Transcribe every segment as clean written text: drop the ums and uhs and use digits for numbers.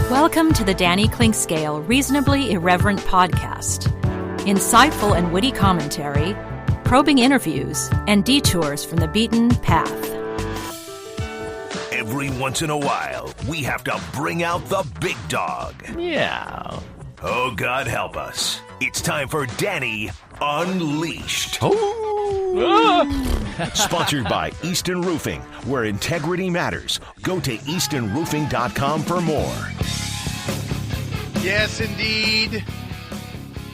Welcome to the Danny Clinkscale Reasonably Irreverent podcast. Insightful and witty commentary, probing interviews, and detours from the beaten path. Every once in a while, we have to bring out the big dog. Yeah. Oh, God help us. It's time for Danny Unleashed. Sponsored by Easton Roofing, where integrity matters. Go to eastonroofing.com for more. Yes, indeed.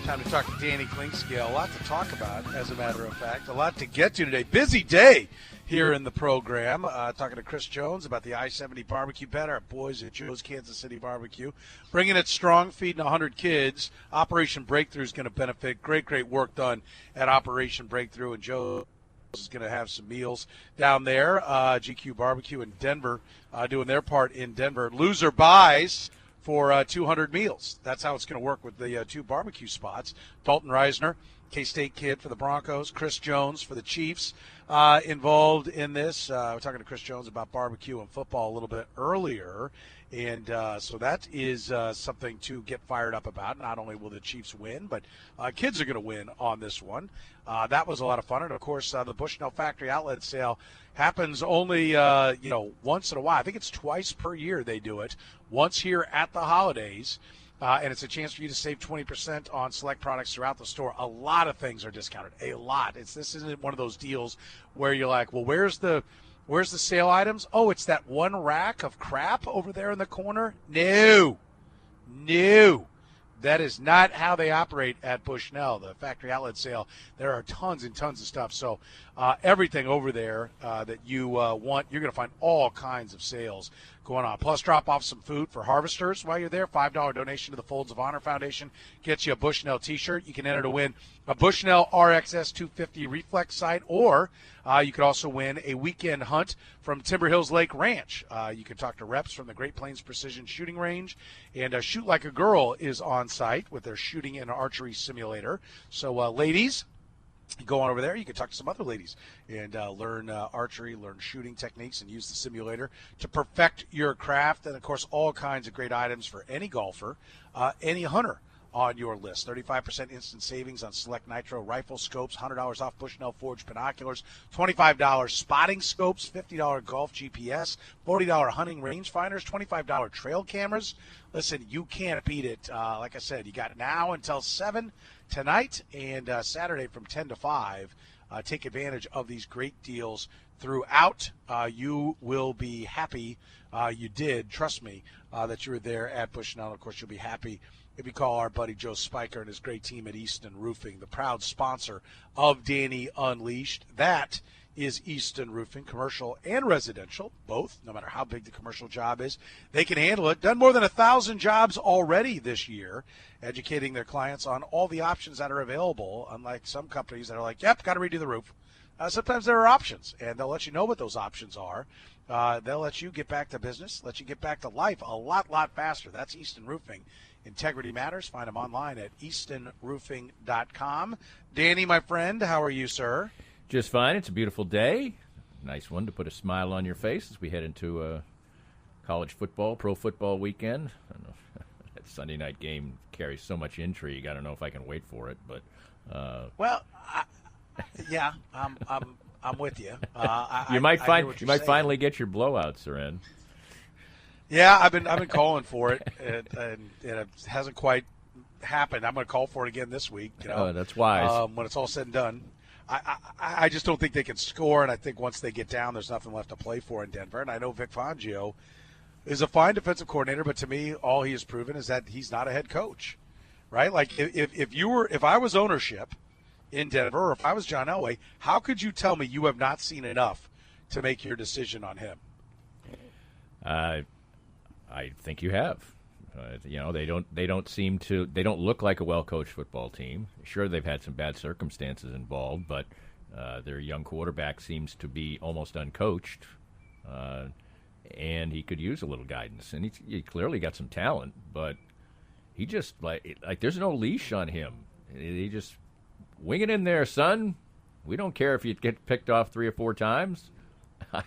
Time to talk to Danny Clinkscale. A lot to talk about, as a matter of fact. A lot to get to today. Busy day here in the program. Talking to Chris Jones about the I-70 barbecue banter. Our boys at Joe's Kansas City Barbecue. Bringing it strong, feeding 100 kids. Operation Breakthrough is going to benefit. Great work done at Operation Breakthrough. And Joe is going to have some meals down there. GQ Barbecue in Denver doing their part in Denver. Loser buys for 200 meals. That's how it's going to work with the two barbecue spots. Dalton Reisner, K-State kid for the Broncos. Chris Jones for the Chiefs involved in this. We're talking to Chris Jones about barbecue and football a little bit earlier. And so that is something to get fired up about. Not only will the Chiefs win, but kids are going to win on this one. That was a lot of fun. And, of course, the Bushnell Factory Outlet Sale happens only, once in a while. I think it's twice per year they do it. Once here at the holidays. And it's a chance for you to save 20% on select products throughout the store. A lot of things are discounted. A lot. This isn't one of those deals where you're like, well, where's the sale items? Oh, it's that one rack of crap over there in the corner? No. That is not how they operate at Bushnell, the factory outlet sale. There are tons and tons of stuff. So everything over there that you want, you're going to find all kinds of sales going on. Plus, drop off some food for harvesters while you're there. $5 donation to the Folds of Honor Foundation gets you a Bushnell T-shirt. You can enter to win a Bushnell RXS 250 Reflex sight, or you could also win a weekend hunt from Timber Hills Lake Ranch. You can talk to reps from the Great Plains Precision Shooting Range, and Shoot Like a Girl is on site with their shooting and archery simulator. So, ladies, go on over there. You can talk to some other ladies and learn archery, learn shooting techniques, and use the simulator to perfect your craft. And, of course, all kinds of great items for any golfer, any hunter on your list. 35% instant savings on select nitro rifle scopes, $100 off Bushnell Forge binoculars, $25 spotting scopes, $50 golf GPS, $40 hunting rangefinders, $25 trail cameras. Listen, you can't beat it. Like I said, you got now until 7 tonight and Saturday from 10 to 5. Take advantage of these great deals throughout. You will be happy you did, trust me, that you were there at Bushnell. Of course, you'll be happy if you call our buddy Joe Spiker and his great team at Easton Roofing, the proud sponsor of Danny Unleashed. That is Easton Roofing, commercial and residential, both, no matter how big the commercial job is. They can handle it. Done more than 1,000 jobs already this year, educating their clients on all the options that are available, unlike some companies that are like, yep, got to redo the roof. Sometimes there are options, and they'll let you know what those options are. They'll let you get back to business, let you get back to life a lot faster. That's Easton Roofing. Integrity matters. Find them online at eastonroofing.com. Danny, my friend, how are you, sir? Just fine. It's a beautiful day. Nice one to put a smile on your face as we head into college football, pro football weekend. I don't know. That Sunday night game carries so much intrigue. I don't know if I can wait for it, but yeah, I'm with you. You might finally get your blowout, Soren. Yeah, I've been calling for it, and it hasn't quite happened. I'm going to call for it again this week. Oh, that's wise. When it's all said and done, I just don't think they can score, and I think once they get down, there's nothing left to play for in Denver. And I know Vic Fangio is a fine defensive coordinator, but to me, all he has proven is that he's not a head coach, right? Like if I was ownership in Denver, or if I was John Elway, how could you tell me you have not seen enough to make your decision on him? I think you have. They don't look like a well-coached football team. Sure, they've had some bad circumstances involved, but their young quarterback seems to be almost uncoached, and he could use a little guidance. And he clearly got some talent, but he just like there's no leash on him. He just wing it in there, son. We don't care if you get picked off 3 or 4 times. I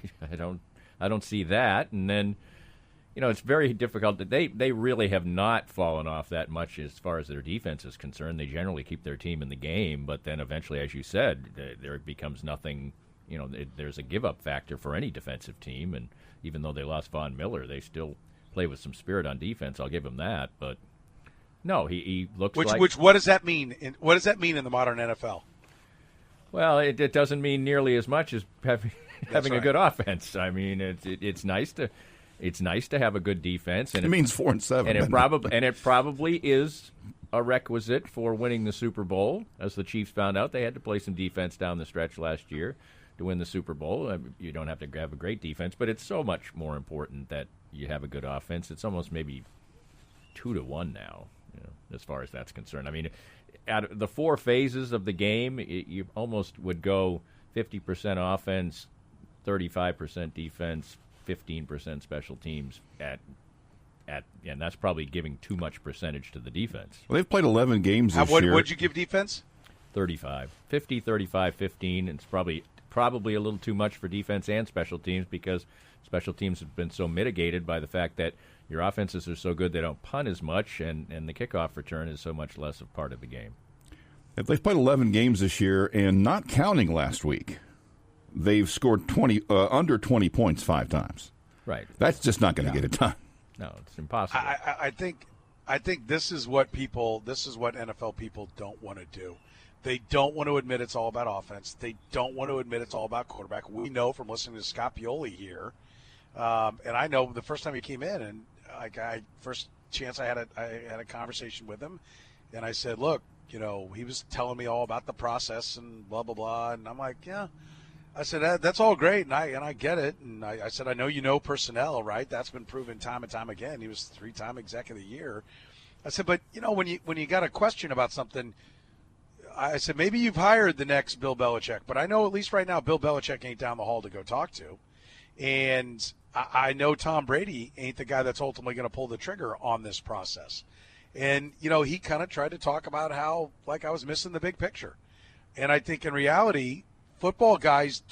don't see that. And then, it's very difficult. That they really have not fallen off that much as far as their defense is concerned. They generally keep their team in the game, but then eventually, as you said, there becomes nothing. There's a give-up factor for any defensive team, and even though they lost Von Miller, they still play with some spirit on defense. I'll give him that, but no, he looks like. What does that mean? What does that mean in the modern NFL? Well, it doesn't mean nearly as much as having right. a good offense. I mean, it's nice to have a good defense, and it means 4-7, and it probably is a requisite for winning the Super Bowl. As the Chiefs found out, they had to play some defense down the stretch last year to win the Super Bowl. You don't have to have a great defense, but it's so much more important that you have a good offense. It's almost maybe 2-1 now, as far as that's concerned. I mean, out of the four phases of the game, you almost would go 50% offense, 35% defense, 15% special teams and that's probably giving too much percentage to the defense. Well, they've played 11 games this year. What'd you give defense? 35. 50, 35, 15. It's probably a little too much for defense and special teams because special teams have been so mitigated by the fact that your offenses are so good they don't punt as much, and the kickoff return is so much less of part of the game. They've played 11 games this year, and not counting last week, they've scored under 20 points 5 times. Right. That's just not going to get it done. No, it's impossible. I think this is what NFL people don't want to do. They don't want to admit it's all about offense. They don't want to admit it's all about quarterback. We know from listening to Scott Pioli here, and I know the first time he came in, and first chance I had a conversation with him, and I said, look, he was telling me all about the process and blah blah blah, and I'm like, yeah. I said, that's all great, and I get it. And I said, I know personnel, right? That's been proven time and time again. He was 3-time Executive of the Year. I said, but, when you got a question about something, I said, maybe you've hired the next Bill Belichick. But I know at least right now Bill Belichick ain't down the hall to go talk to. And I know Tom Brady ain't the guy that's ultimately going to pull the trigger on this process. And, he kind of tried to talk about how, I was missing the big picture. And I think in reality – football guys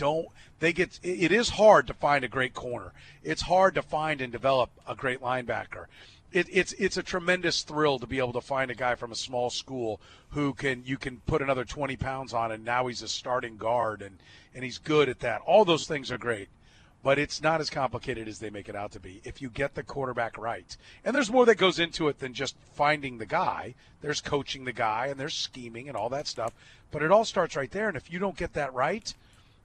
it is hard to find a great corner. It's hard to find and develop a great linebacker. It's a tremendous thrill to be able to find a guy from a small school who you can put another 20 pounds on, and now he's a starting guard, and he's good at that. All those things are great. But it's not as complicated as they make it out to be if you get the quarterback right. And there's more that goes into it than just finding the guy. There's coaching the guy, and there's scheming and all that stuff. But it all starts right there, and if you don't get that right,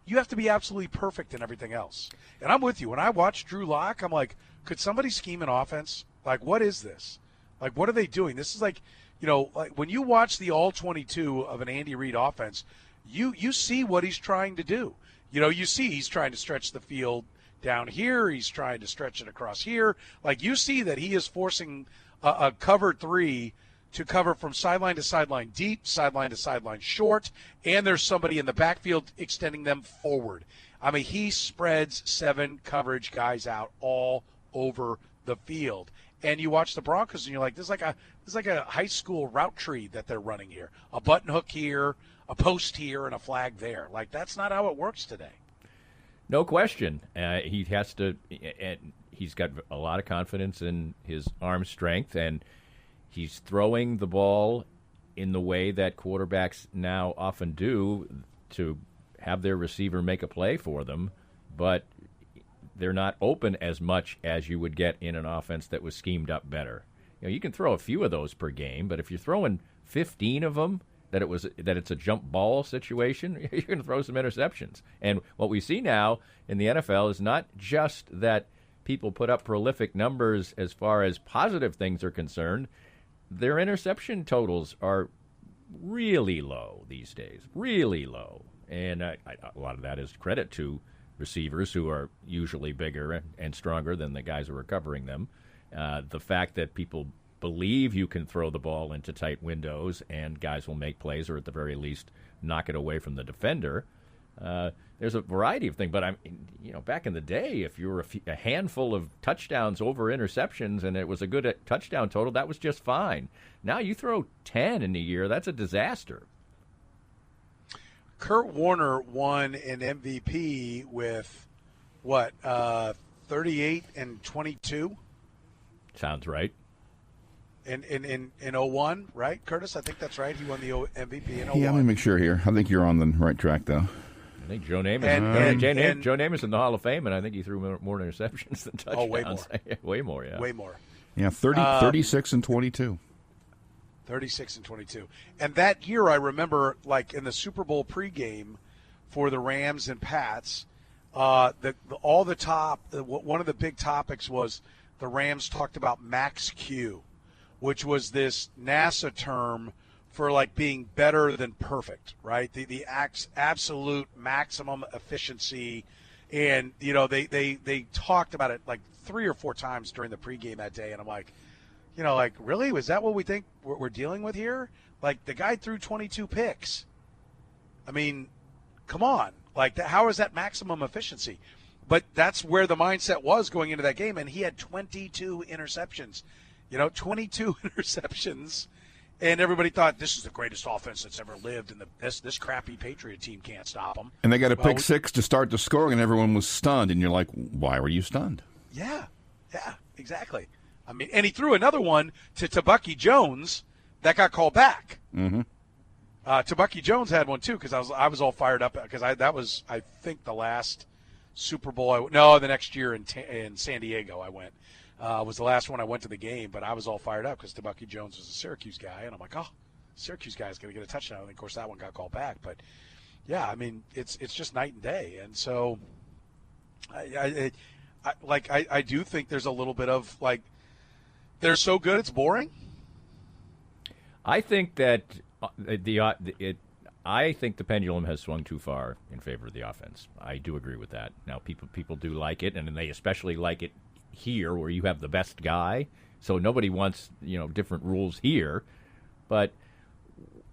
you have to be absolutely perfect in everything else. And I'm with you. When I watch Drew Lock, I'm like, could somebody scheme an offense? What is this? What are they doing? This is when you watch the all-22 of an Andy Reid offense, you see what he's trying to do. You see he's trying to stretch the field down here. He's trying to stretch it across here. You see that he is forcing a cover 3 to cover from sideline to sideline deep, sideline to sideline short, and there's somebody in the backfield extending them forward. I mean, he spreads 7 coverage guys out all over the field. And you watch the Broncos, and you're like, this is like a high school route tree that they're running here. A button hook here, a post here, and a flag there. That's not how it works today. No question. He has to. He's got a lot of confidence in his arm strength, and he's throwing the ball in the way that quarterbacks now often do to have their receiver make a play for them, but they're not open as much as you would get in an offense that was schemed up better. You can throw a few of those per game, but if you're throwing 15 of them, that it's a jump ball situation, you're going to throw some interceptions. And what we see now in the NFL is not just that people put up prolific numbers as far as positive things are concerned. Their interception totals are really low these days, really low. And a lot of that is credit to receivers who are usually bigger and stronger than the guys who are covering them. The fact that people believe you can throw the ball into tight windows and guys will make plays or at the very least knock it away from the defender. There's a variety of things, but back in the day, if you were a handful of touchdowns over interceptions and it was a good touchdown total, that was just fine. Now you throw 10 in a year, that's a disaster. Kurt Warner won an MVP with 38 and 22 Sounds right. In 01, right, Curtis? I think that's right. He won the MVP in 01. Yeah, let me make sure here. I think you're on the right track, though. I think Joe Namath. Joe Namath's in the Hall of Fame, and I think he threw more interceptions than touchdowns. Oh, way more. Way more, yeah. Way more. Yeah, 36 and 22. 36 and 22. And that year, I remember, like in the Super Bowl pregame for the Rams and Pats, one of the big topics was the Rams talked about Max Q, which was this NASA term for like being better than perfect, right? The absolute maximum efficiency. And, they talked about it like 3 or 4 times during the pregame that day. And I'm like, really? Was that what we think we're dealing with here? Like, the guy threw 22 picks. I mean, come on. Like, how is that maximum efficiency? But that's where the mindset was going into that game. And he had 22 interceptions. 22 interceptions. And everybody thought this is the greatest offense that's ever lived, and this crappy Patriot team can't stop them. And they got a pick six to start the scoring, and everyone was stunned. And you're like, why were you stunned? Yeah, exactly. I mean, and he threw another one to Tabucky Jones that got called back. Mm-hmm. Tabucky Jones had one too because I was all fired up because that was I think the last Super Bowl. The next year in San Diego I went. Was the last one I went to the game, but I was all fired up because Tabucky Jones was a Syracuse guy, and I'm like, Syracuse guy is going to get a touchdown. And of course, that one got called back. But yeah, I mean, it's just night and day, and so I do think there's a little bit of like they're so good it's boring. I think that I think the pendulum has swung too far in favor of the offense. I do agree with that. Now, people do like it, and they especially like it here where you have the best guy, so nobody wants different rules here. But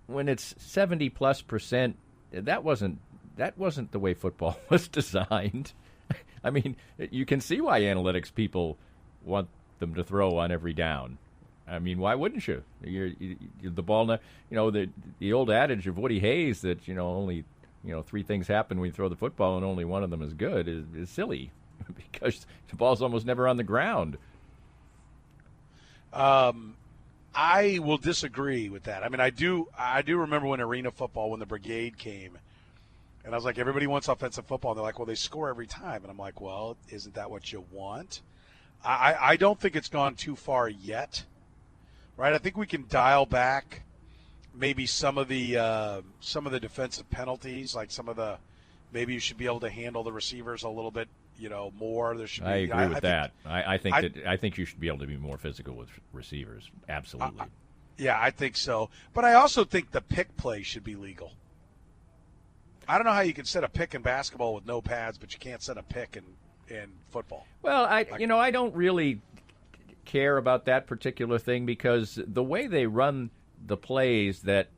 when it's 70+%, that wasn't the way football was designed. I mean, you can see why analytics people want them to throw on every down. I mean, why wouldn't you? The ball, the old adage of Woody Hayes that only 3 things happen when you throw the football and only one of them is good is silly. Because the ball's almost never on the ground. I will disagree with that. I mean, I do remember when arena football, when the brigade came, and I was like, everybody wants offensive football. And they're like, well, they score every time. And I'm like, well, isn't that what you want? I don't think it's gone too far yet, right? I think we can dial back maybe some of the defensive penalties, like maybe you should be able to handle the receivers a little bit more. There should be. I agree with that. I think you should be able to be more physical with receivers. Absolutely. Yeah, I think so. But I also think the pick play should be legal. I don't know how you can set a pick in basketball with no pads, but you can't set a pick in football. Well, I don't really care about that particular thing because the way they run the plays that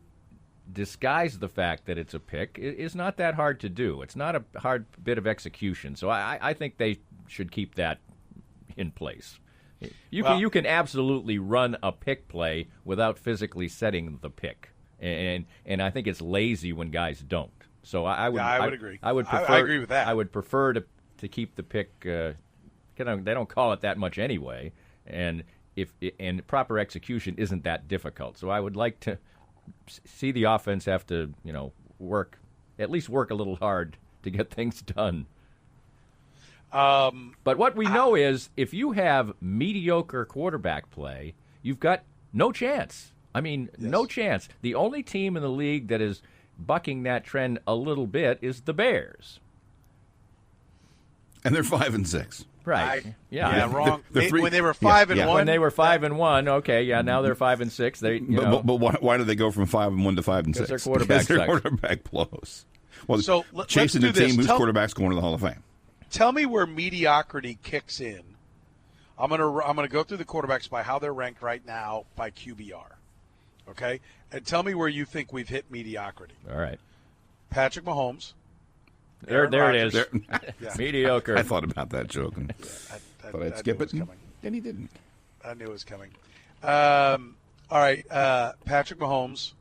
disguise the fact that it's a pick is not that hard to do. It's not a hard bit of execution. So I think they should keep that in place. You can absolutely run a pick play without physically setting the pick, and I think it's lazy when guys don't. So I would agree. I would prefer. I agree with that. I would prefer to keep the pick. They don't call it that much anyway, and proper execution isn't that difficult. So I would like to see the offense have to, work a little hard to get things done. But what we know is if you have mediocre quarterback play, you've got no chance. I mean, yes. No chance. The only team in the league that is bucking that trend a little bit is the Bears. And they're 5-6. Right. Yeah, wrong. When they were 5-1. When they were 5-1, okay, yeah, now they're 5-6. But why do they go from 5-1 to 5-6? Because their quarterback sucks. Quarterback blows. Well, so chasing the team whose quarterback's going to the Hall of Fame. Tell me where mediocrity kicks in. I'm gonna go through the quarterbacks by how they're ranked right now by QBR. Okay? And tell me where you think we've hit mediocrity. All right. Patrick Mahomes. There it is. Yeah. Mediocre. I thought about that joke. And thought I'd skip it. Then he didn't. I knew it was coming. All right. Patrick Mahomes.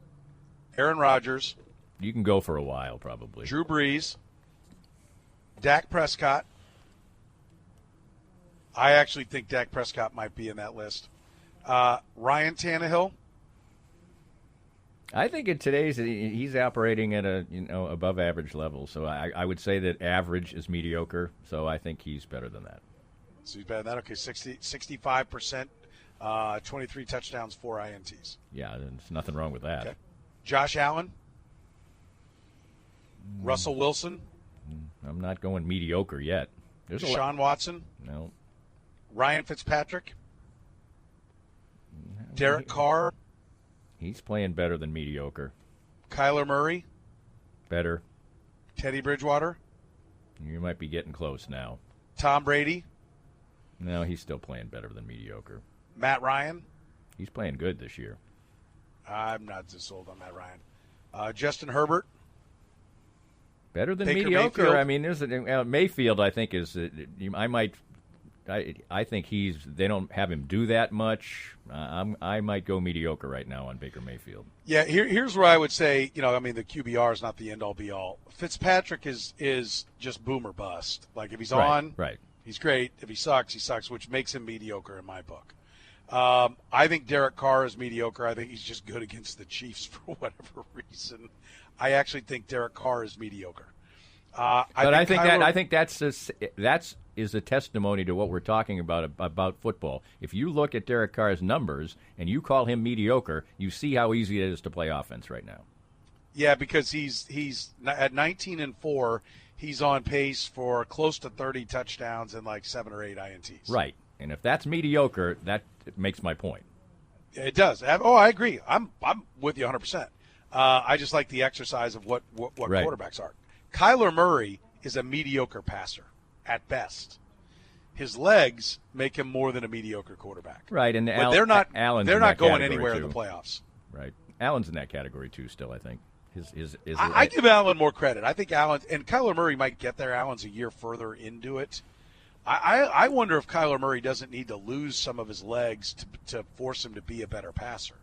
Aaron Rodgers. You can go for a while, probably. Drew Brees. Dak Prescott. I actually think Dak Prescott might be in that list. Ryan Tannehill. I think in today's he's operating at a above average level. So I would say that average is mediocre. So I think he's better than that. So he's better than that. Okay, 65%, 23 touchdowns, 4 INTs. Yeah, there's nothing wrong with that. Okay. Josh Allen. Russell Wilson. I'm not going mediocre yet. There's Deshaun Watson. No. Ryan Fitzpatrick. Derek Carr. He's playing better than mediocre. Kyler Murray. Better. Teddy Bridgewater. You might be getting close now. Tom Brady. No, he's still playing better than mediocre. Matt Ryan. He's playing good this year. I'm not too sold on Matt Ryan. Justin Herbert. Better than Baker mediocre. Mayfield. I mean, there's Mayfield. I think is. I think they don't have him do that much. I might go mediocre right now on Baker Mayfield. Yeah, here's where I would say, the QBR is not the end all be all. Fitzpatrick is just boom or bust. Like if he's on, right, he's great. If he sucks, which makes him mediocre in my book. I think Derek Carr is mediocre. I think he's just good against the Chiefs for whatever reason. I actually think Derek Carr is mediocre. I think that's a testimony to what we're talking about football. If you look at Derek Carr's numbers and you call him mediocre, you see how easy it is to play offense right now. Yeah, because he's at 19-4, he's on pace for close to 30 touchdowns and like 7 or 8 INTs. Right, and if that's mediocre, that makes my point. It does. Oh, I agree. I'm with you 100%. I just like the exercise of what right. quarterbacks are. Kyler Murray is a mediocre passer at best. His legs make him more than a mediocre quarterback. Right, and but they're not going anywhere too. in the playoffs. Right, Allen's in that category too. Still, I think I give Allen more credit. I think Allen and Kyler Murray might get there. Allen's a year further into it. I wonder if Kyler Murray doesn't need to lose some of his legs to force him to be a better passer.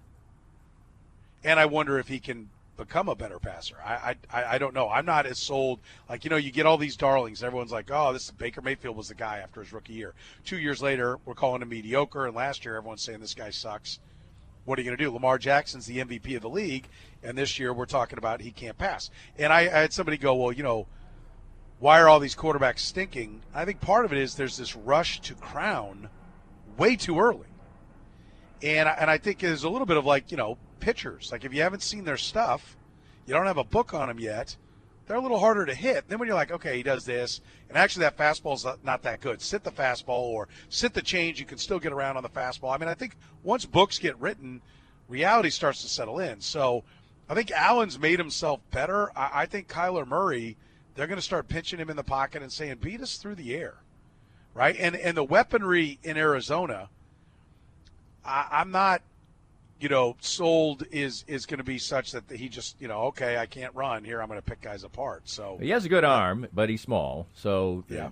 And I wonder if he can become a better passer. I don't know. I'm not as sold. Like, you get all these darlings. Everyone's like, oh, Baker Mayfield was the guy after his rookie year. 2 years later, we're calling him mediocre. And last year, everyone's saying this guy sucks. What are you going to do? Lamar Jackson's the MVP of the league. And this year, we're talking about he can't pass. And I had somebody go, well, why are all these quarterbacks stinking? I think part of it is there's this rush to crown way too early. And I think there's a little bit of like, pitchers. Like if you haven't seen their stuff, you don't have a book on them yet, they're a little harder to hit. Then when you're like, okay, he does this, and actually that fastball's not that good. Sit the fastball or sit the change. You can still get around on the fastball. I mean, I think once books get written, reality starts to settle in. So I think Allen's made himself better. I think Kyler Murray, they're going to start pinching him in the pocket and saying, beat us through the air, right? And the weaponry in Arizona, I'm not, sold is going to be such that he just, okay, I can't run here. I'm going to pick guys apart. So he has a good arm, but he's small. So, yeah.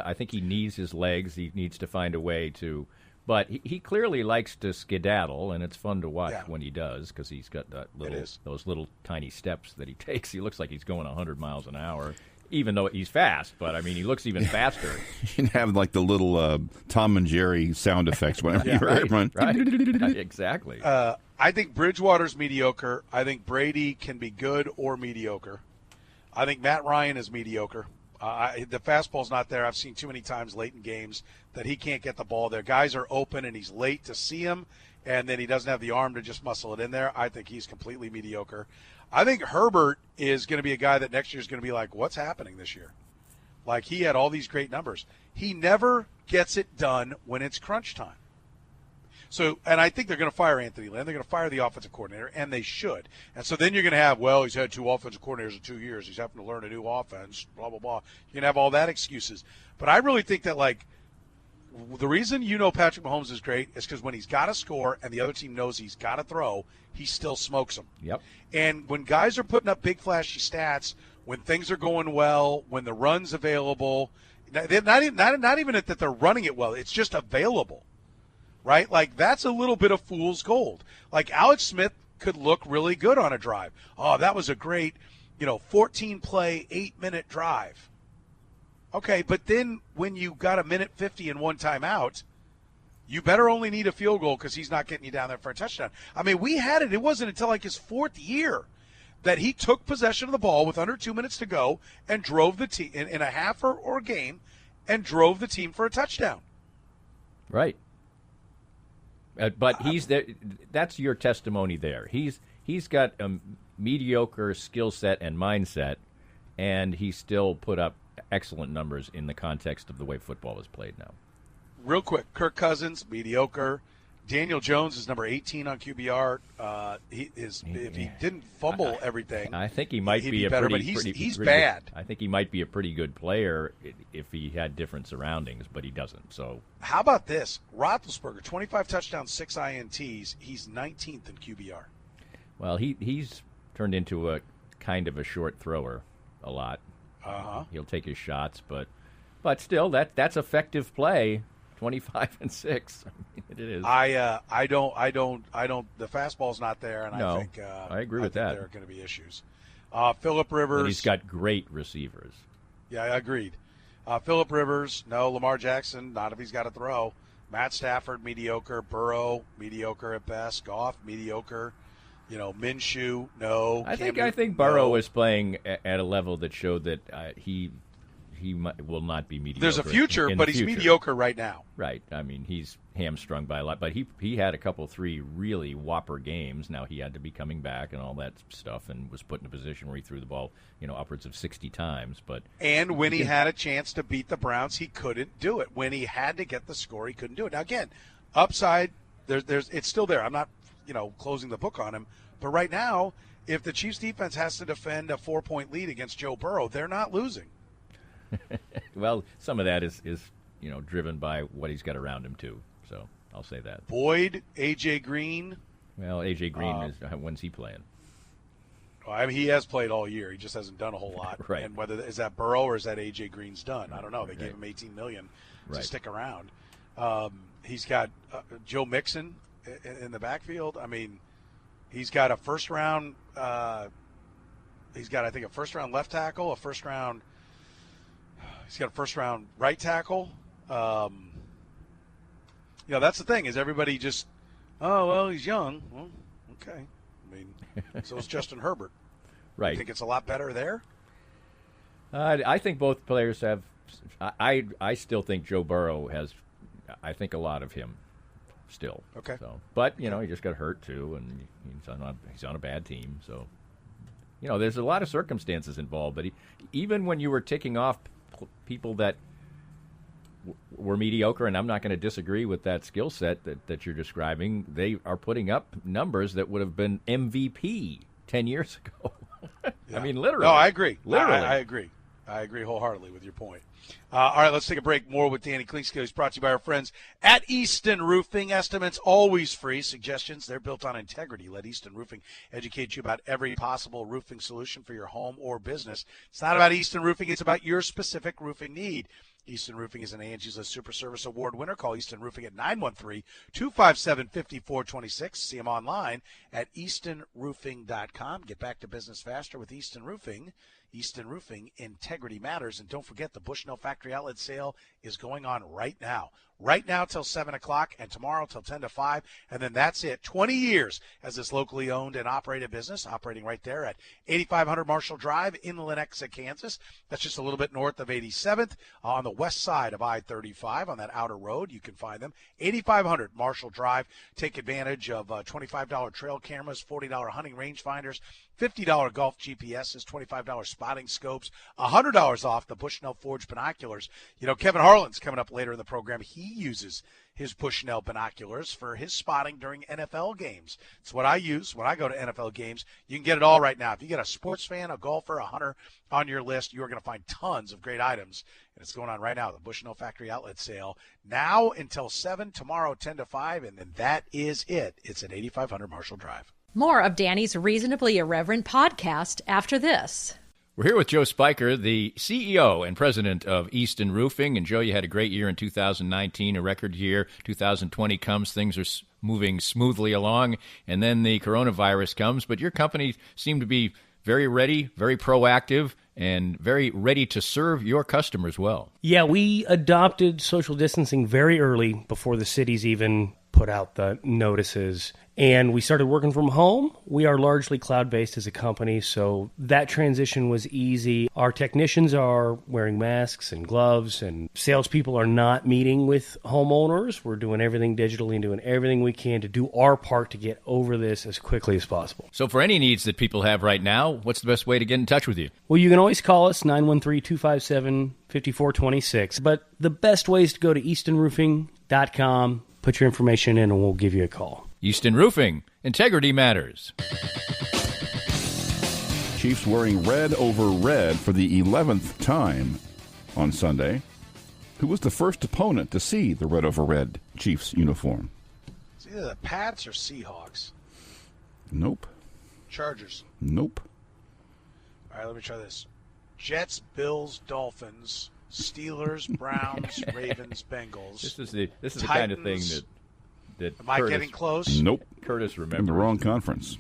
I think he needs his legs. He needs to find a way to. But he clearly likes to skedaddle, and it's fun to watch when he does because he's got those little tiny steps that he takes. He looks like he's going 100 miles an hour. Even though he's fast, but I mean, he looks even faster. You can have like the little Tom and Jerry sound effects whenever you run. Right. Exactly. I think Bridgewater's mediocre. I think Brady can be good or mediocre. I think Matt Ryan is mediocre. The fastball's not there. I've seen too many times late in games that he can't get the ball there. Guys are open and he's late to see him, and then he doesn't have the arm to just muscle it in there. I think he's completely mediocre. I think Herbert is going to be a guy that next year is going to be like, what's happening this year? Like, he had all these great numbers. He never gets it done when it's crunch time. So, and I think they're going to fire Anthony Lynn. They're going to fire the offensive coordinator, and they should. And so then you're going to have, well, he's had 2 offensive coordinators in 2 years. He's having to learn a new offense, blah, blah, blah. You're going to have all that excuses. But I really think that, like, the reason Patrick Mahomes is great is because when he's got to score and the other team knows he's got to throw, he still smokes them. Yep. And when guys are putting up big, flashy stats, when things are going well, when the run's available, not even that they're running it well, it's just available, right? Like, that's a little bit of fool's gold. Like, Alex Smith could look really good on a drive. Oh, that was a great, 14-play, 8-minute drive. Okay, but then when you got a minute 50 and one timeout, you better only need a field goal because he's not getting you down there for a touchdown. I mean, we had it. It wasn't until like his fourth year that he took possession of the ball with under 2 minutes to go and drove the team in a half or game and drove the team for a touchdown. Right. But he's there. That's your testimony there. He's got a mediocre skill set and mindset, and he still put up excellent numbers in the context of the way football is played now. Real quick, Kirk Cousins, mediocre. Daniel Jones is number 18 on QBR. If he didn't fumble everything, I think he might be better. But he's bad. I think he might be a pretty good player if he had different surroundings, but he doesn't. So how about this? Roethlisberger, 25 touchdowns, 6 INTs. He's 19th in QBR. Well, he's turned into a kind of a short thrower a lot. He'll take his shots, but still, that's effective play. 25 and 6. I mean, it is. I don't. The fastball's not there, and no, I think I agree with that. There are going to be issues. Phillip Rivers. And he's got great receivers. Yeah, I agreed. Phillip Rivers, no. Lamar Jackson, not if he's got to throw. Matt Stafford, mediocre. Burrow, mediocre at best. Goff, mediocre. Minshew, no. I think Burrow was playing at a level that showed that he will not be mediocre. There's a future, but he's mediocre right now. Right. I mean, he's hamstrung by a lot, but he had a couple, 3 really whopper games. Now he had to be coming back and all that stuff, and was put in a position where he threw the ball, upwards of 60 times. And when he had a chance to beat the Browns, he couldn't do it. When he had to get the score, he couldn't do it. Now again, upside, there's it's still there. I'm not, closing the book on him, but right now, if the Chiefs defense has to defend a 4-point lead against Joe Burrow, they're not losing. Well, some of that is driven by what he's got around him too. So I'll say that. Boyd, A.J. Green. Well, A.J. Green when's he playing? I mean, he has played all year. He just hasn't done a whole lot. Right. And whether is that Burrow or is that A.J. Green's done? I don't know. They gave him $18 million to stick around. He's got Joe Mixon in the backfield. I mean, he's got a first round. He's got, I think, a first round left tackle, a first round. He's got a first-round right tackle. That's the thing is everybody just, he's young. Well, okay. I mean, so is Justin Herbert. Right. You think it's a lot better there? I think both players have. I still think Joe Burrow has. I think a lot of him still. Okay. So, but he just got hurt too, and he's on a bad team. So, there's a lot of circumstances involved. But even when you were ticking off people that were mediocre, and I'm not going to disagree with that skill set that you're describing, they are putting up numbers that would have been MVP 10 years ago. Yeah. I mean, literally. No, I agree. Literally. I agree. I agree wholeheartedly with your point. All right, let's take a break. More with Danny Klingscale. He's brought to you by our friends at Easton Roofing. Estimates always free. Suggestions, they're built on integrity. Let Easton Roofing educate you about every possible roofing solution for your home or business. It's not about Easton Roofing. It's about your specific roofing need. Easton Roofing is an Angie's List Super Service Award winner. Call Easton Roofing at 913-257-5426. See them online at eastonroofing.com. Get back to business faster with Easton Roofing. Easton Roofing, integrity matters. And don't forget, the Bushnell Factory Outlet Sale is going on right now. Right now till 7 o'clock, and tomorrow till 10 to 5. And then that's it. 20 years as this locally owned and operated business, operating right there at 8500 Marshall Drive in Lenexa, Kansas. That's just a little bit north of 87th on the west side of I-35 on that outer road. You can find them. 8500 Marshall Drive. Take advantage of $25 trail cameras, $40 hunting rangefinders, $50 golf GPSs, $25 spotting scopes, $100 off the Bushnell Forge binoculars. Kevin Harlan's coming up later in the program. He uses his Bushnell binoculars for his spotting during NFL games. It's what I use when I go to NFL games. You can get it all right now. If you get a sports fan, a golfer, a hunter on your list, you're going to find tons of great items. And it's going on right now, the Bushnell Factory Outlet Sale. Now until 7, tomorrow 10 to 5, and then that is it. It's at 8500 Marshall Drive. More of Danny's Reasonably Irreverent podcast after this. We're here with Joe Spiker, the CEO and president of Easton Roofing. And, Joe, you had a great year in 2019, a record year. 2020 comes, things are moving smoothly along, and then the coronavirus comes. But your company seemed to be very ready, very proactive, and very ready to serve your customers well. Yeah, we adopted social distancing very early before the cities even put out the notices. And we started working from home. We are largely cloud-based as a company, so that transition was easy. Our technicians are wearing masks and gloves, and salespeople are not meeting with homeowners. We're doing everything digitally and doing everything we can to do our part to get over this as quickly as possible. So for any needs that people have right now, what's the best way to get in touch with you? Well, you can always call us, 913-257-5426. But the best way is to go to eastonroofing.com, put your information in, and we'll give you a call. Easton Roofing. Integrity matters. Chiefs wearing red over red for the 11th time on Sunday. Who was the first opponent to see the red over red Chiefs uniform? It's either the Pats or Seahawks. Nope. Chargers. Nope. All right, let me try this. Jets, Bills, Dolphins, Steelers, Browns, Ravens, Bengals. This is the Titans. kind of thing that Am I getting close? Nope. Curtis remembers. In the wrong conference.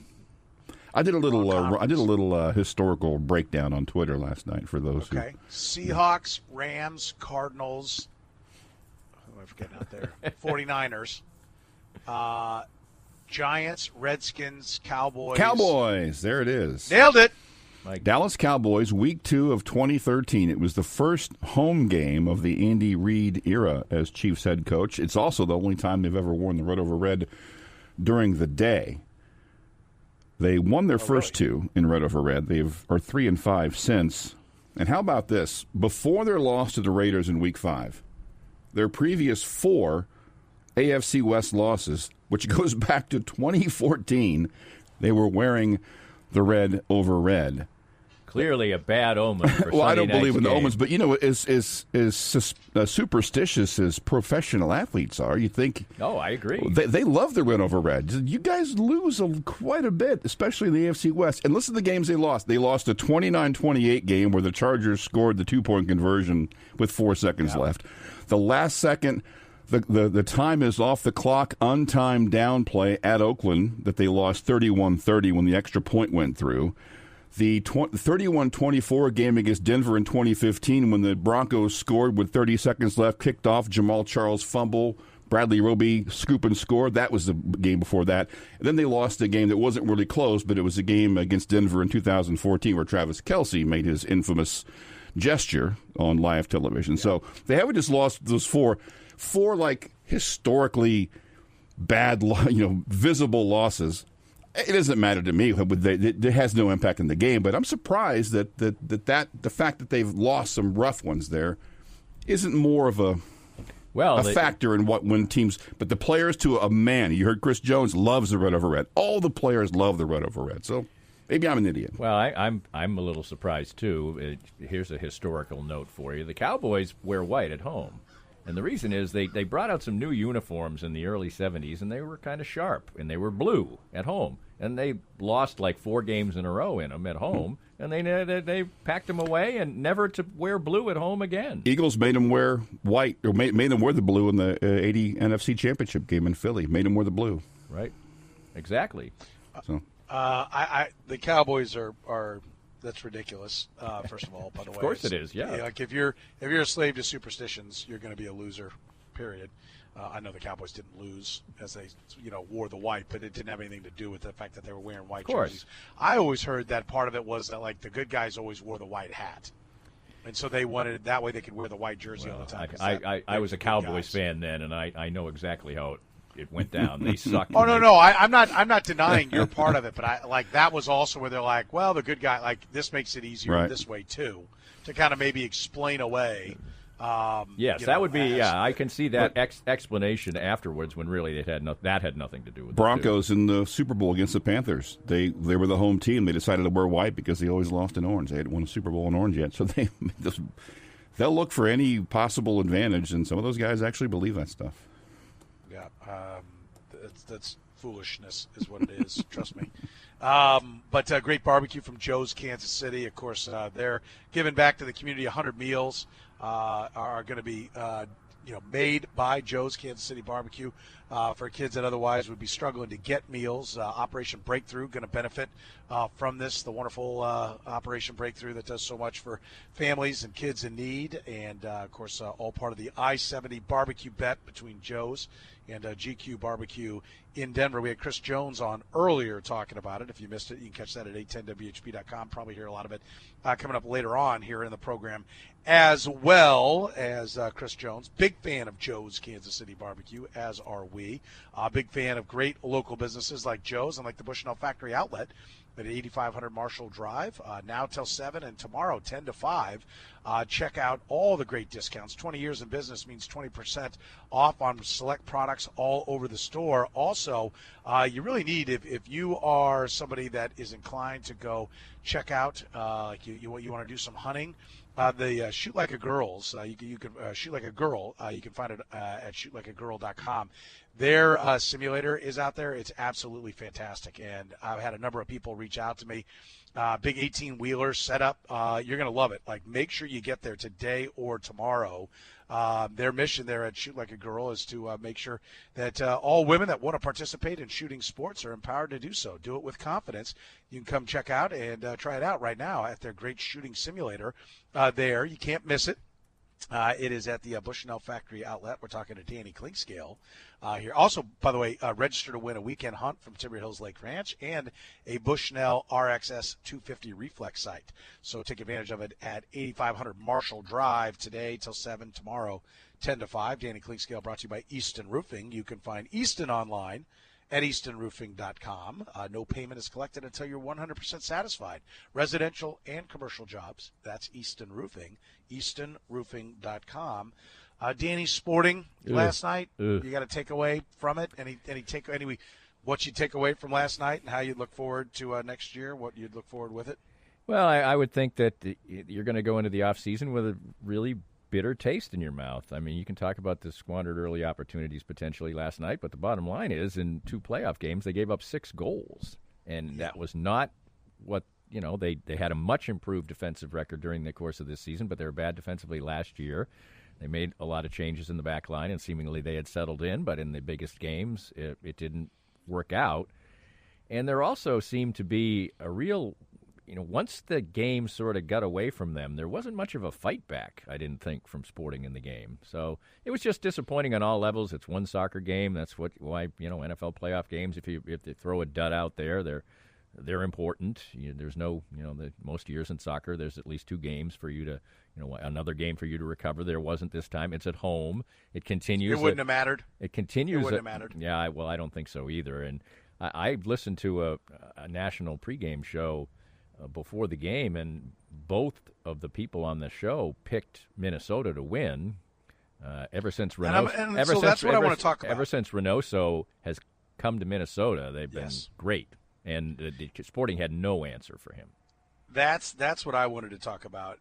I did a little historical breakdown on Twitter last night for those who. Okay. Seahawks, Rams, Cardinals. Who am I forgetting out there? 49ers. Giants, Redskins, Cowboys. Cowboys. There it is. Nailed it. Dallas Cowboys, Week 2 of 2013. It was the first home game of the Andy Reid era as Chiefs head coach. It's also the only time they've ever worn the red over red during the day. They won their first two in red over red. They are 3-5 since. And how about this? Before their loss to the Raiders in Week 5, their previous 4 AFC West losses, which goes back to 2014, they were wearing the red over red. Clearly a bad omen for Well, I don't believe in the game. omens, but, as superstitious as professional athletes are, you think... Oh, I agree. They love the red over red. You guys lose quite a bit, especially in the AFC West. And listen to the games they lost. They lost a 29-28 game where the Chargers scored the 2-point conversion with 4 seconds left. The last second... The time is off the clock, untimed down play at Oakland that they lost 31-30 when the extra point went through. The 31-24 game against Denver in 2015 when the Broncos scored with 30 seconds left, kicked off, Jamal Charles fumble, Bradley Roby scoop and score. That was the game before that. And then they lost a game that wasn't really close, but it was a game against Denver in 2014 where Travis Kelce made his infamous gesture on live television. Yeah. So they haven't just lost those four like historically bad, visible losses. It doesn't matter to me. It has no impact in the game. But I'm surprised that the fact that they've lost some rough ones there isn't more of a factor in when teams. But the players, to a man, you heard Chris Jones loves the red over red. All the players love the red over red. So maybe I'm an idiot. Well, I'm a little surprised too. Here's a historical note for you: the Cowboys wear white at home. And the reason is they brought out some new uniforms in the early 70s, and they were kind of sharp, and they were blue at home. And they lost like 4 games in a row in them at home, and they packed them away and never to wear blue at home again. Eagles made them wear white, or made them wear the blue in the 80 NFC Championship game in Philly. Made them wear the blue. Right. Exactly. So the Cowboys are that's ridiculous. First of all, by the way, of course it is. Yeah. Like if you're a slave to superstitions, you're going to be a loser. Period. I know the Cowboys didn't lose as they wore the white, but it didn't have anything to do with the fact that they were wearing white jerseys. I always heard that part of it was that like the good guys always wore the white hat, and so they wanted it that way they could wear the white jersey all the time. I was a Cowboys fan then, and I know exactly how it went down. They sucked. Oh no, I'm not denying your part of it, but that was also where they're like, well, the good guy, like this makes it easier this way too, to kind of maybe explain away. Yes, that would be. Yeah, I can see that explanation afterwards when really that had nothing to do with Broncos in the Super Bowl against the Panthers. They were the home team. They decided to wear white because they always lost in orange. They hadn't won a Super Bowl in orange yet, so they'll look for any possible advantage. And some of those guys actually believe that stuff. Yeah, that's foolishness is what it is. Trust me. But great barbecue from Joe's Kansas City. Of course, they're giving back to the community. 100 meals are going to be made by Joe's Kansas City Barbecue for kids that otherwise would be struggling to get meals. Operation Breakthrough going to benefit from this, the wonderful Operation Breakthrough that does so much for families and kids in need. And, of course, all part of the I-70 barbecue bet between Joe's and GQ Barbecue in Denver. We had Chris Jones on earlier talking about it. If you missed it, you can catch that at 810WHB.com. Probably hear a lot of it coming up later on here in the program, as well as Chris Jones. Big fan of Joe's Kansas City Barbecue, as are we. Big fan of great local businesses like Joe's and like the Bushnell Factory Outlet at 8500 Marshall Drive, now till 7 and tomorrow 10 to 5. Check out all the great discounts. 20 years in business means 20% off on select products all over the store. Also, you really need, if you are somebody that is inclined to go check out, like you want to do some hunting, the Shoot Like a Girl's, you can Shoot Like a Girl. You can find it at shootlikeagirl.com. Their simulator is out there. It's absolutely fantastic, and I've had a number of people reach out to me. Big 18-wheeler setup. You're going to love it. Like, make sure you get there today or tomorrow. Their mission there at Shoot Like a Girl is to make sure that all women that want to participate in shooting sports are empowered to do so. Do it with confidence. You can come check out and try it out right now at their great shooting simulator there. You can't miss it. It is at the Bushnell Factory Outlet. We're talking to Danny Clinkscale here. Also, by the way, register to win a weekend hunt from Timber Hills Lake Ranch and a Bushnell RXS 250 Reflex sight. So take advantage of it at 8500 Marshall Drive today till 7, tomorrow 10 to 5. Danny Clinkscale brought to you by Easton Roofing. You can find Easton online at eastonroofing.com. No payment is collected until you're 100% satisfied. Residential and commercial jobs. That's Easton Roofing. eastonroofing.com. Danny, sporting last night. You got a takeaway from it? What you take away from last night and how you look forward to next year? What you'd look forward with it? Well, I would think that you're going to go into the off season with a really bitter taste in your mouth. I mean, you can talk about the squandered early opportunities potentially last night, but the bottom line is in 2 playoff games, they gave up 6 goals. And that was not what, they had a much improved defensive record during the course of this season, but they were bad defensively last year. They made a lot of changes in the back line, and seemingly they had settled in, but in the biggest games, it didn't work out. And there also seemed to be a real once the game sort of got away from them, there wasn't much of a fight back, I didn't think, from Sporting in the game. So it was just disappointing on all levels. It's one soccer game. That's why NFL playoff games, if they throw a dud out there, they're important. There's no, most years in soccer, there's at least 2 games for you to, another game for you to recover. There wasn't this time. It's at home. It continues. It wouldn't have mattered. It continues. It wouldn't have mattered. Yeah, I don't think so either. And I listened to a national pregame show before the game, and both of the people on the show picked Minnesota to win. Ever since Reynoso, that's what I want to talk about. Ever since Reynoso has come to Minnesota, they've been great, and the Sporting had no answer for him. That's what I wanted to talk about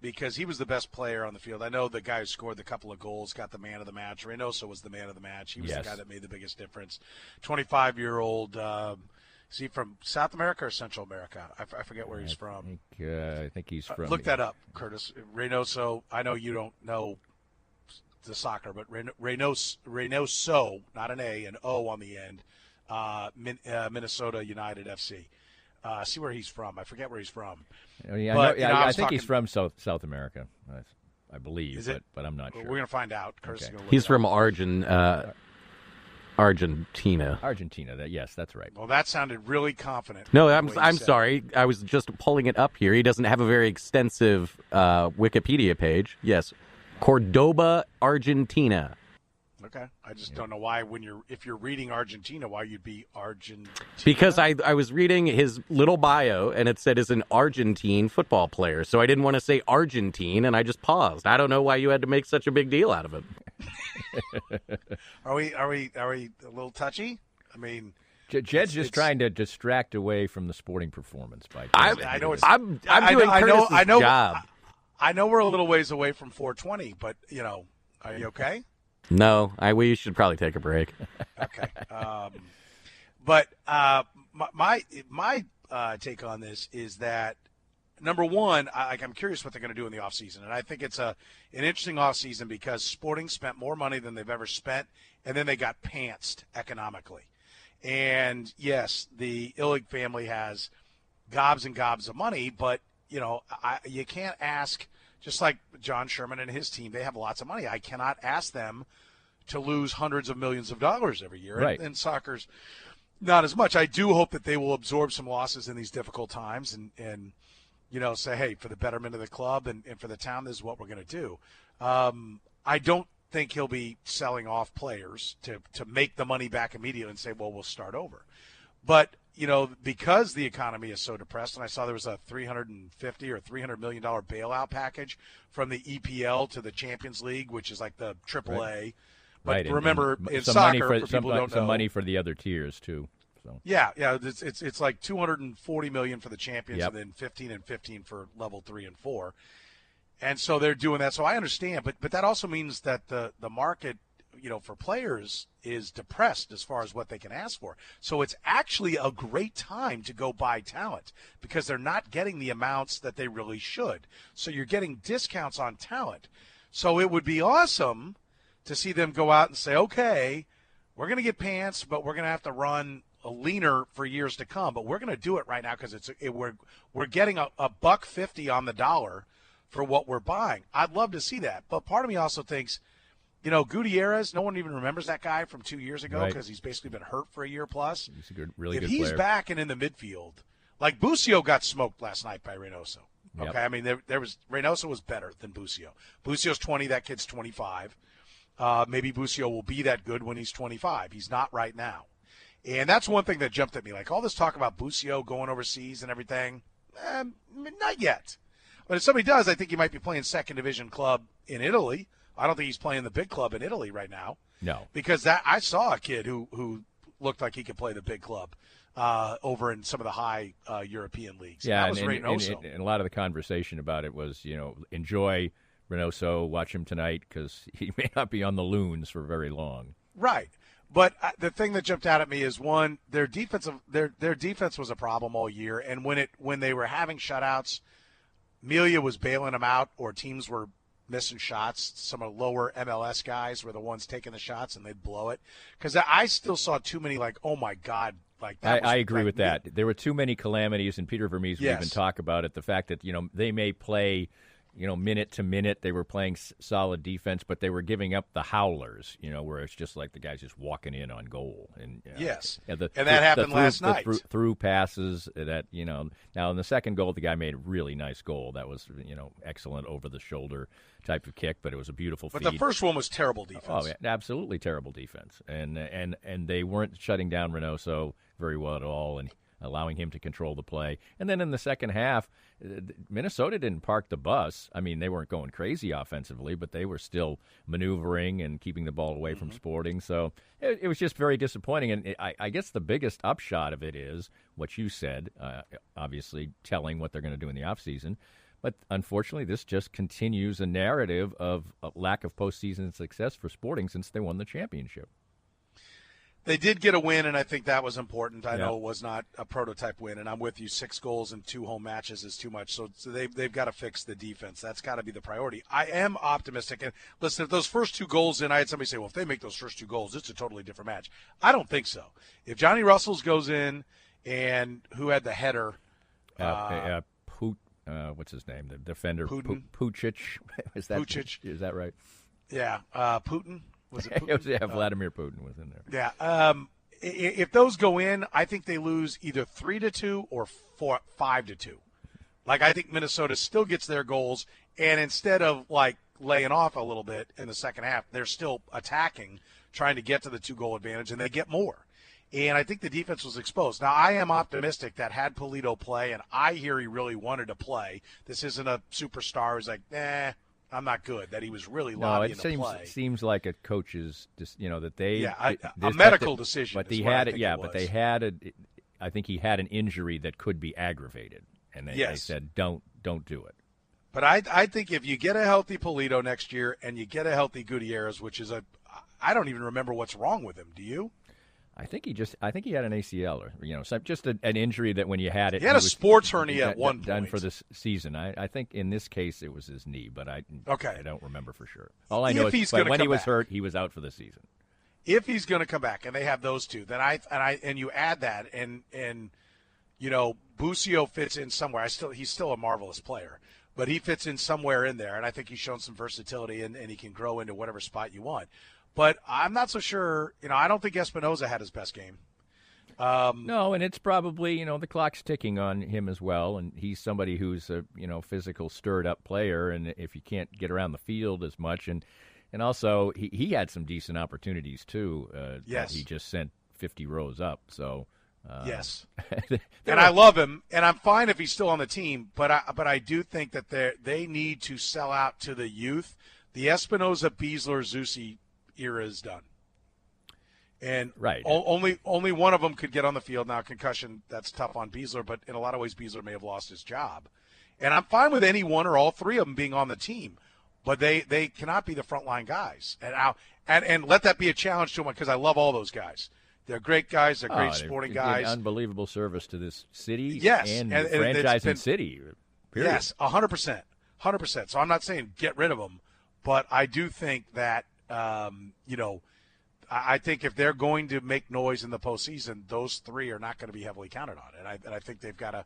because he was the best player on the field. I know the guy who scored the couple of goals got the man of the match. Reynoso was the man of the match. He was the guy that made the biggest difference. 25-year-old. Is he from South America or Central America? I forget where he's from. I think he's from. Look that up, Curtis. Reynoso. I know you don't know the soccer, but Reynoso, not an A, an O on the end. Minnesota United FC. See where he's from. I forget where he's from. I think he's from South America. I believe, is it? But I'm not sure. We're going to find out. Curtis, okay. He's from Argentina. Yes, that's right. Well, that sounded really confident. No, I'm sorry. I was just pulling it up here. He doesn't have a very extensive Wikipedia page. Yes, Cordoba, Argentina. Okay, I just don't know why if you're reading Argentina, why you'd be Argentina. Because I was reading his little bio, and it said is an Argentine football player, so I didn't want to say Argentine, and I just paused. I don't know why you had to make such a big deal out of it. Are we a little touchy? I mean, Jed's just trying to distract away from the Sporting performance by. I'm doing Curtis's job. I know we're a little ways away from 420, but are you okay? No, we should probably take a break. Okay. But my take on this is that number one, I'm curious what they're going to do in the offseason. And I think it's an interesting offseason because Sporting spent more money than they've ever spent, and then they got pantsed economically. And, yes, the Illig family has gobs and gobs of money, but, you can't ask, just like John Sherman and his team, they have lots of money. I cannot ask them to lose hundreds of millions of dollars every year. Right. And soccer's not as much. I do hope that they will absorb some losses in these difficult times and say, hey, for the betterment of the club and for the town, this is what we're going to do. I don't think he'll be selling off players to make the money back immediately and say, well, we'll start over. But, because the economy is so depressed, and I saw there was a $350 or $300 million bailout package from the EPL to the Champions League, which is like the AAA. Right. But right. remember, and in some soccer, money for people who don't know. Some money for the other tiers, too. So. Yeah, it's like $240 million for the champions, Yep. and then 15 and 15 for level 3 and 4. And so they're doing that. So I understand, but that also means that the market, for players is depressed as far as what they can ask for. So it's actually a great time to go buy talent because they're not getting the amounts that they really should. So you're getting discounts on talent. So it would be awesome to see them go out and say, okay, we're going to get pants, but we're going to have to run a leaner for years to come. But we're going to do it right now because we're getting a $1.50 on the dollar for what we're buying. I'd love to see that. But part of me also thinks, Gutierrez, no one even remembers that guy from 2 years ago because he's basically been hurt for a year plus. He's a good, really if good he's player. back and in the midfield, like Busio got smoked last night by Reynoso. Okay, Yep. I mean, there was Reynoso was better than Busio. Busio's 20, that kid's 25. Maybe Busio will be that good when he's 25. He's not right now. And that's one thing that jumped at me. Like all this talk about Busio going overseas and everything, not yet. But if somebody does, I think he might be playing second division club in Italy. I don't think he's playing the big club in Italy right now. No. Because I saw a kid who looked like he could play the big club over in some of the high European leagues. Yeah, that was Reynoso. and a lot of the conversation about it was, enjoy Reynoso, watch him tonight because he may not be on the loons for very long. Right. But the thing that jumped out at me is, one, their defense was a problem all year, and when they were having shutouts, Melia was bailing them out, or teams were missing shots. Some of the lower MLS guys were the ones taking the shots, and they'd blow it. Because I still saw too many, like, oh, my God. Like that I agree with that. There were too many calamities, and Peter Vermees would even talk about it, the fact that, they may play – minute to minute, they were playing solid defense, but they were giving up the howlers, where it's just like the guys just walking in on goal. And yes, and that happened last night. Through passes that, now in the second goal, the guy made a really nice goal. That was, excellent over the shoulder type of kick, but it was a beautiful feed. But the first one was terrible defense. Oh, yeah, absolutely terrible defense. And they weren't shutting down Reynoso very well at all, and allowing him to control the play. And then in the second half, Minnesota didn't park the bus. I mean, they weren't going crazy offensively, but they were still maneuvering and keeping the ball away from Sporting. So it was just very disappointing. And I guess the biggest upshot of it is what you said, obviously telling what they're going to do in the offseason. But unfortunately, this just continues a narrative of a lack of postseason success for Sporting since they won the championship. They did get a win, and I think that was important. I know it was not a prototype win, and I'm with you. 6 goals in 2 home matches is too much, so they've got to fix the defense. That's got to be the priority. I am optimistic. And listen, if those first 2 goals in, I had somebody say, well, if they make those first 2 goals, it's a totally different match. I don't think so. If Johnny Russell's goes in, and who had the header? What's his name? The defender, Putin. Pucic. Pucic. Is that right? Yeah, Putin. Was it Putin? Vladimir Putin was in there. Yeah. If those go in, I think they lose either 3-2 or 5-2. Like, I think Minnesota still gets their goals, and instead of, like, laying off a little bit in the second half, they're still attacking, trying to get to the 2-goal advantage, and they get more. And I think the defense was exposed. Now, I am optimistic that had Polito play, and I hear he really wanted to play. This isn't a superstar who's like, I'm not good, that he was really lobbying to play. It seems like a coach's, that they a medical decision. But he had it. Yeah, but they had I think he had an injury that could be aggravated, and they said don't do it. But I think if you get a healthy Polito next year and you get a healthy Gutierrez, which is I don't even remember what's wrong with him. Do you? I think he had an ACL or just an injury that when you had it, he had a sports hernia at one done point for this season. I think in this case it was his knee, but I don't remember for sure. All I If know he's is when he was back. hurt, he was out for the season. If he's going to come back, and they have those two, then and you add that, and Busio fits in somewhere. He's still a marvelous player, but he fits in somewhere in there, and I think he's shown some versatility, and he can grow into whatever spot you want. But I'm not so sure. I don't think Espinoza had his best game. No, and it's probably the clock's ticking on him as well, and he's somebody who's a physical, stirred-up player, and if you can't get around the field as much, and also he had some decent opportunities too. Yes, that he just sent 50 rows up. So yes, and I love him, and I'm fine if he's still on the team, but I do think that they need to sell out to the youth. The Espinoza, Beasler, Zusi era is done. And right. only one of them could get on the field. Now, concussion, that's tough on Beasler, but in a lot of ways, Beasler may have lost his job. And I'm fine with any one or all three of them being on the team, but they cannot be the frontline guys. And let that be a challenge to them, because I love all those guys. They're great guys. They're great sporting guys. Unbelievable service to this city and franchise and city, period. Yes, 100%. 100%. So I'm not saying get rid of them, but I do think that, I think if they're going to make noise in the postseason, those three are not going to be heavily counted on. And I think they've got to,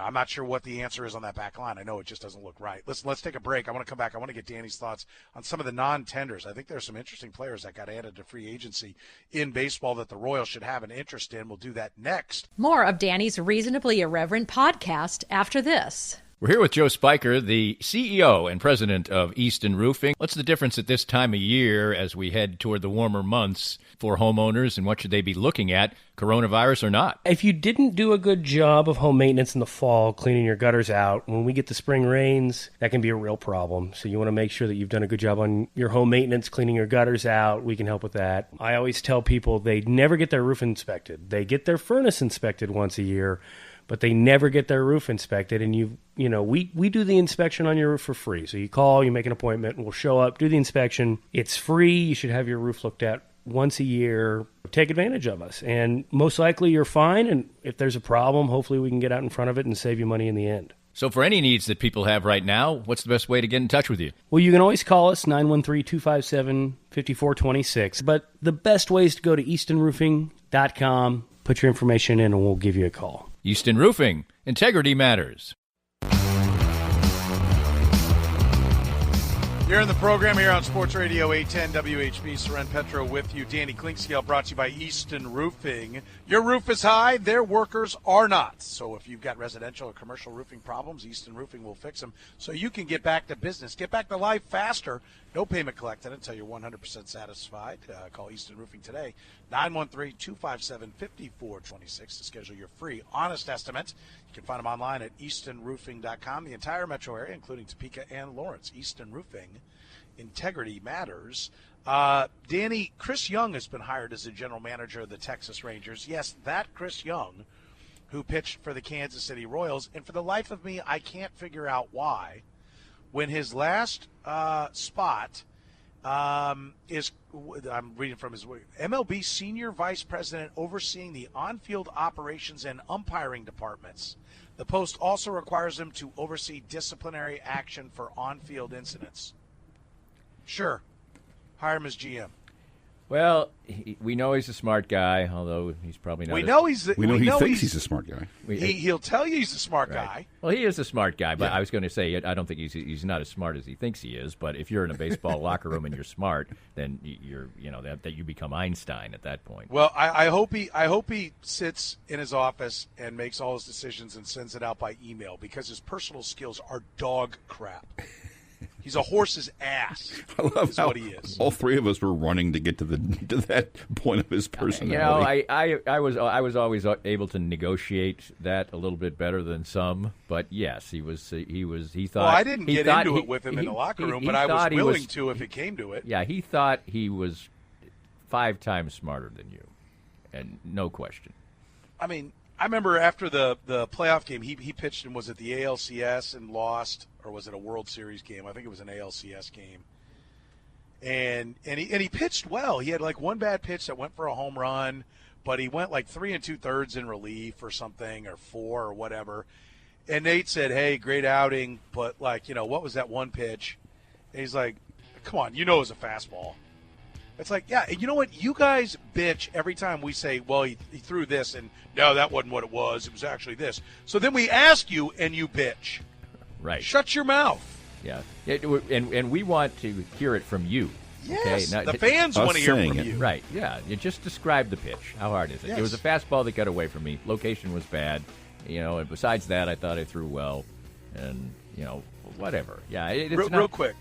I'm not sure what the answer is on that back line. I know it just doesn't look right. Listen, let's take a break. I want to come back. I want to get Danny's thoughts on some of the non-tenders. I think there's some interesting players that got added to free agency in baseball that the Royals should have an interest in. We'll do that next. More of Danny's Reasonably Irreverent podcast after this. We're here with Joe Spiker, the CEO and president of Easton Roofing. What's the difference at this time of year as we head toward the warmer months for homeowners, and what should they be looking at, coronavirus or not? If you didn't do a good job of home maintenance in the fall, cleaning your gutters out, when we get the spring rains, that can be a real problem. So you want to make sure that you've done a good job on your home maintenance, cleaning your gutters out. We can help with that. I always tell people they never get their roof inspected. They get their furnace inspected once a year, but they never get their roof inspected. And we do the inspection on your roof for free. So you call, you make an appointment, and we'll show up, do the inspection. It's free. You should have your roof looked at once a year. Take advantage of us. And most likely you're fine. And if there's a problem, hopefully we can get out in front of it and save you money in the end. So for any needs that people have right now, what's the best way to get in touch with you? Well, you can always call us, 913-257-5426. But the best way is to go to eastonroofing.com, put your information in, and we'll give you a call. Easton Roofing. Integrity matters. You're in the program here on Sports Radio 810 WHB. Soren, Petro with you. Danny Clinkscale brought to you by Easton Roofing. Your roof is high, their workers are not. So if you've got residential or commercial roofing problems, Easton Roofing will fix them so you can get back to business, get back to life faster. No payment collected until you're 100% satisfied. Call Easton Roofing today, 913-257-5426 to schedule your free honest estimate. You can find them online at eastonroofing.com. The entire metro area, including Topeka and Lawrence. Easton Roofing. Integrity matters. Danny, Chris Young has been hired as the general manager of the Texas Rangers. Yes, that Chris Young, who pitched for the Kansas City Royals. And for the life of me, I can't figure out why. When his last spot is, I'm reading from his MLB Senior Vice President overseeing the on-field operations and umpiring departments. The post also requires him to oversee disciplinary action for on-field incidents. Sure, hire him as GM. Well, we know he's a smart guy, although he's probably not. We know he thinks he's a smart guy. He'll tell you he's a smart guy. Well, he is a smart guy, but I was going to say I don't think he's not as smart as he thinks he is. But if you're in a baseball locker room and you're smart, then you're that you become Einstein at that point. Well, I hope he sits in his office and makes all his decisions and sends it out by email, because his personal skills are dog crap. He's a horse's ass. I love is how what he is. All three of us were running to get to that point of his personality. I was always able to negotiate that a little bit better than some, but yes, he thought. Well, I didn't get into it with him in the locker room, but I was willing to if it came to it. Yeah, he thought he was 5 times smarter than you, and no question. I mean, I remember after the playoff game, he pitched and was it the ALCS and lost, or was it a World Series game? I think it was an ALCS game. And he pitched well. He had like one bad pitch that went for a home run, but he went like 3 2/3 in relief or something, or 4 or whatever. And Nate said, "Hey, great outing, but like, what was that one pitch?" And he's like, "Come on, it was a fastball." It's like, yeah, you know what? You guys bitch every time we say, well, he threw this, and no, that wasn't what it was. It was actually this. So then we ask you, and you bitch. Right. Shut your mouth. Yeah. And we want to hear it from you. Yes. Okay? Now, the fans want to hear from you. Right. Yeah. You just describe the pitch. How hard is it? Yes. It was a fastball that got away from me. Location was bad. And besides that, I thought I threw well. And, whatever. Yeah. It's real quick.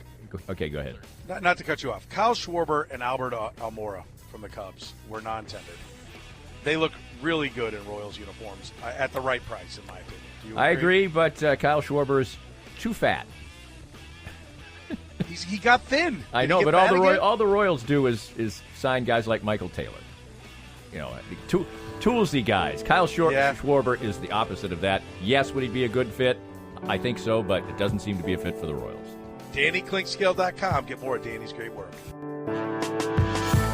Okay, go ahead. Not to cut you off. Kyle Schwarber and Albert Almora from the Cubs were non-tendered. They look really good in Royals uniforms at the right price, in my opinion. Do you agree? I agree, but Kyle Schwarber is too fat. He got thin. I know, but all the Royals do is sign guys like Michael Taylor. Toolsy guys. Kyle Schwarber is the opposite of that. Yes, would he be a good fit? I think so, but it doesn't seem to be a fit for the Royals. DannyClinkscale.com. Get more of Danny's great work.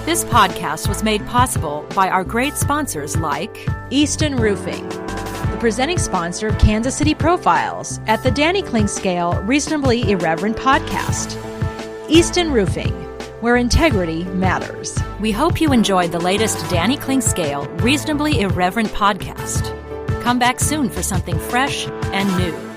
This podcast was made possible by our great sponsors like Easton Roofing, the presenting sponsor of Kansas City Profiles at the Danny Clinkscale Reasonably Irreverent podcast. Easton Roofing, where integrity matters. We hope you enjoyed the latest Danny Clinkscale Reasonably Irreverent podcast. Come back soon for something fresh and new.